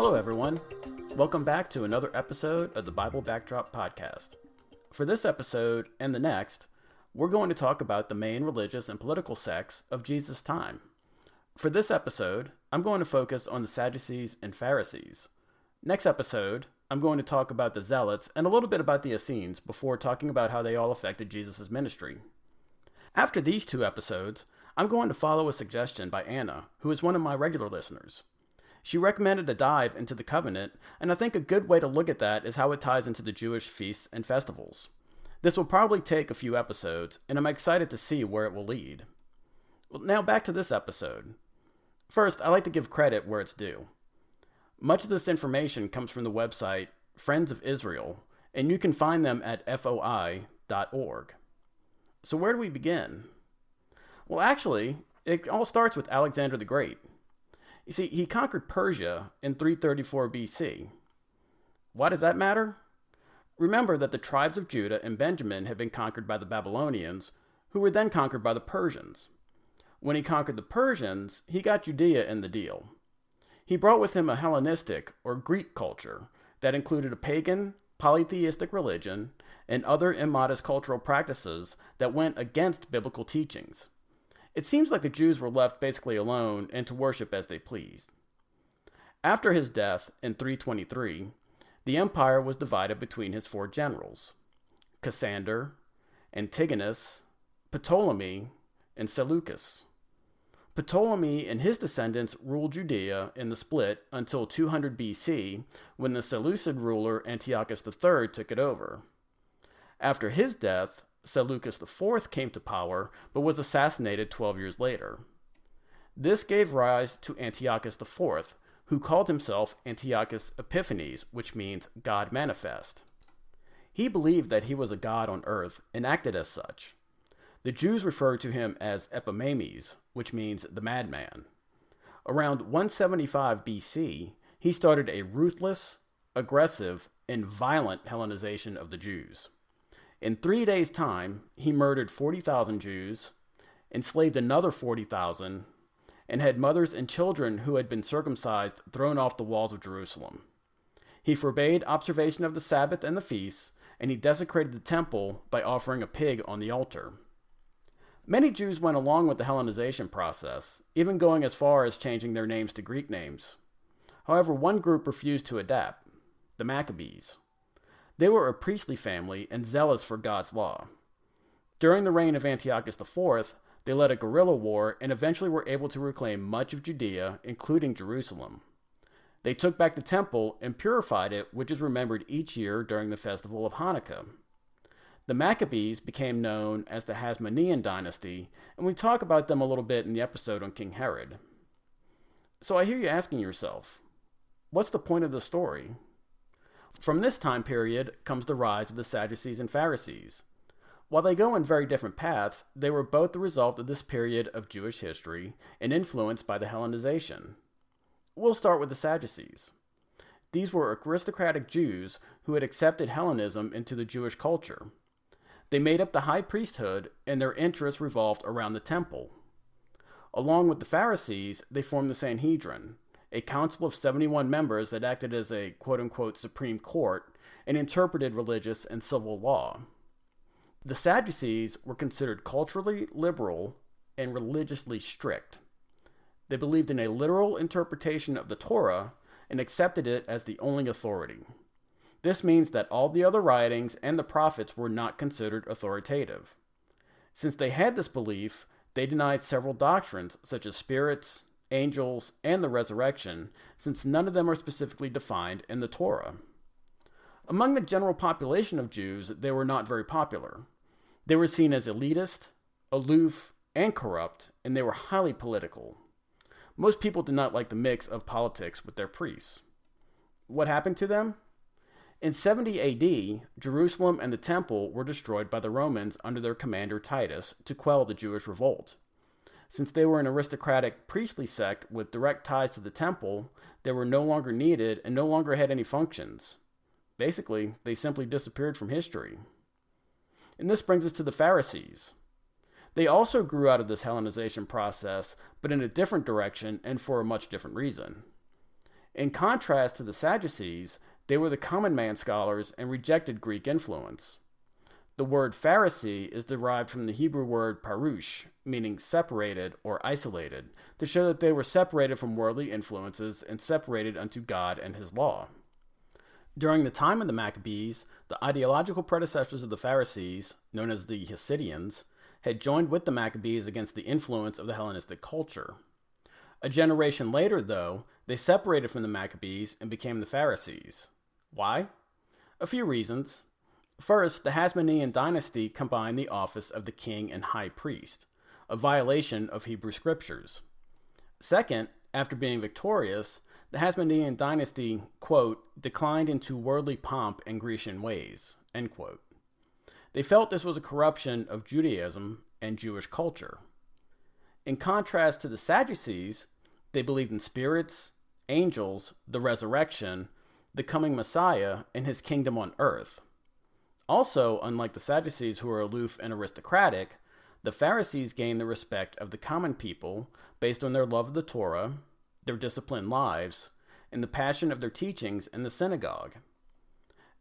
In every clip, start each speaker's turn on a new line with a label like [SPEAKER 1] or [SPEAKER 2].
[SPEAKER 1] Hello, everyone. Welcome back to another episode of the Bible Backdrop Podcast. For this episode and the next, we're going to talk about the main religious and political sects of Jesus' time. For this episode, I'm going to focus on the Sadducees and Pharisees. Next episode, I'm going to talk about the Zealots and a little bit about the Essenes before talking about how they all affected Jesus' ministry. After these two episodes, I'm going to follow a suggestion by Anna, who is one of my regular listeners. She recommended a dive into the covenant, and I think a good way to look at that is how it ties into the Jewish feasts and festivals. This will probably take a few episodes, and I'm excited to see where it will lead. Well, now back to this episode. First, I like to give credit where it's due. Much of this information comes from the website Friends of Israel, and you can find them at foi.org. So where do we begin? Well, actually, it all starts with Alexander the Great. You see, he conquered Persia in 334 BC. Why does that matter? Remember that the tribes of Judah and Benjamin had been conquered by the Babylonians, who were then conquered by the Persians. When he conquered the Persians, he got Judea in the deal. He brought with him a Hellenistic or Greek culture that included a pagan, polytheistic religion and other immodest cultural practices that went against biblical teachings. It seems like the Jews were left basically alone and to worship as they pleased. After his death in 323, the empire was divided between his four generals, Cassander, Antigonus, Ptolemy, and Seleucus. Ptolemy and his descendants ruled Judea in the split until 200 BC, when the Seleucid ruler Antiochus III took it over. After his death, Seleucus IV came to power, but was assassinated 12 years later. This gave rise to Antiochus IV, who called himself Antiochus Epiphanes, which means God manifest. He believed that he was a god on earth and acted as such. The Jews referred to him as Epimanes, which means the madman. Around 175 BC, he started a ruthless, aggressive, and violent Hellenization of the Jews. In 3 days' time, he murdered 40,000 Jews, enslaved another 40,000, and had mothers and children who had been circumcised thrown off the walls of Jerusalem. He forbade observation of the Sabbath and the feasts, and he desecrated the temple by offering a pig on the altar. Many Jews went along with the Hellenization process, even going as far as changing their names to Greek names. However, one group refused to adapt, the Maccabees. They were a priestly family and zealous for God's law. During the reign of Antiochus IV, they led a guerrilla war and eventually were able to reclaim much of Judea, including Jerusalem. They took back the temple and purified it, which is remembered each year during the festival of Hanukkah. The Maccabees became known as the Hasmonean dynasty, and we talk about them a little bit in the episode on King Herod. So I hear you asking yourself, what's the point of the story? From this time period comes the rise of the Sadducees and Pharisees. While they go in very different paths, they were both the result of this period of Jewish history and influenced by the Hellenization. We'll start with the Sadducees. These were aristocratic Jews who had accepted Hellenism into the Jewish culture. They made up the high priesthood, and their interests revolved around the temple. Along with the Pharisees, they formed the Sanhedrin, a council of 71 members that acted as a quote-unquote Supreme Court and interpreted religious and civil law. The Sadducees were considered culturally liberal and religiously strict. They believed in a literal interpretation of the Torah and accepted it as the only authority. This means that all the other writings and the prophets were not considered authoritative. Since they had this belief, they denied several doctrines such as spirits, angels, and the resurrection, since none of them are specifically defined in the Torah. Among the general population of Jews, they were not very popular. They were seen as elitist, aloof, and corrupt, and they were highly political. Most people did not like the mix of politics with their priests. What happened to them? In 70 AD, Jerusalem and the temple were destroyed by the Romans under their commander Titus to quell the Jewish revolt. Since they were an aristocratic priestly sect with direct ties to the temple, they were no longer needed and no longer had any functions. Basically, they simply disappeared from history. And this brings us to the Pharisees. They also grew out of this Hellenization process, but in a different direction and for a much different reason. In contrast to the Sadducees, they were the common man scholars and rejected Greek influence. The word Pharisee is derived from the Hebrew word parush, meaning separated or isolated, to show that they were separated from worldly influences and separated unto God and his law. During the time of the Maccabees, the ideological predecessors of the Pharisees, known as the Hasidians, had joined with the Maccabees against the influence of the Hellenistic culture. A generation later, though, they separated from the Maccabees and became the Pharisees. Why? A few reasons. First, the Hasmonean dynasty combined the office of the king and high priest, a violation of Hebrew scriptures. Second, after being victorious, the Hasmonean dynasty, quote, declined into worldly pomp and Grecian ways, end quote. They felt this was a corruption of Judaism and Jewish culture. In contrast to the Sadducees, they believed in spirits, angels, the resurrection, the coming Messiah, and his kingdom on earth. Also, unlike the Sadducees, who were aloof and aristocratic, the Pharisees gained the respect of the common people based on their love of the Torah, their disciplined lives, and the passion of their teachings in the synagogue.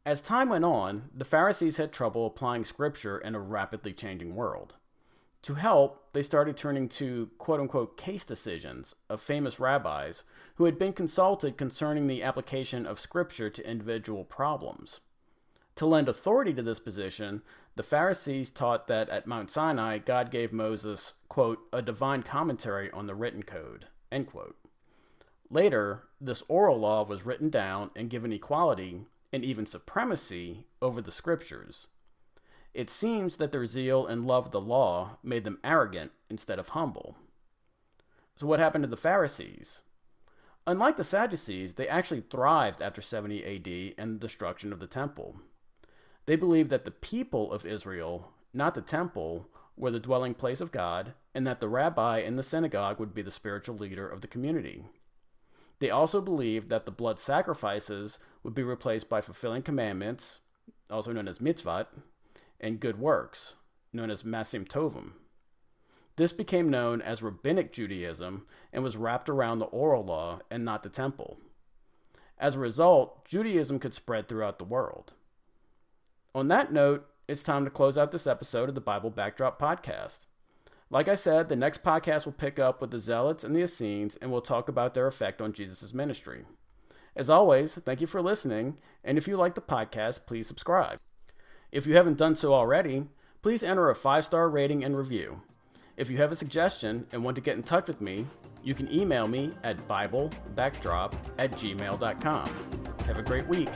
[SPEAKER 1] As time went on, the Pharisees had trouble applying scripture in a rapidly changing world. To help, they started turning to quote-unquote case decisions of famous rabbis who had been consulted concerning the application of scripture to individual problems. To lend authority to this position, the Pharisees taught that at Mount Sinai, God gave Moses, quote, a divine commentary on the written code, end quote. Later, this oral law was written down and given equality and even supremacy over the scriptures. It seems that their zeal and love of the law made them arrogant instead of humble. So what happened to the Pharisees? Unlike the Sadducees, they actually thrived after 70 AD and the destruction of the temple. They believed that the people of Israel, not the temple, were the dwelling place of God, and that the rabbi in the synagogue would be the spiritual leader of the community. They also believed that the blood sacrifices would be replaced by fulfilling commandments, also known as mitzvot, and good works, known as masim tovim. This became known as Rabbinic Judaism and was wrapped around the oral law and not the temple. As a result, Judaism could spread throughout the world. On that note, it's time to close out this episode of the Bible Backdrop Podcast. Like I said, the next podcast will pick up with the Zealots and the Essenes, and we'll talk about their effect on Jesus' ministry. As always, thank you for listening, and if you like the podcast, please subscribe. If you haven't done so already, please enter a 5-star rating and review. If you have a suggestion and want to get in touch with me, you can email me at biblebackdrop@gmail.com. Have a great week.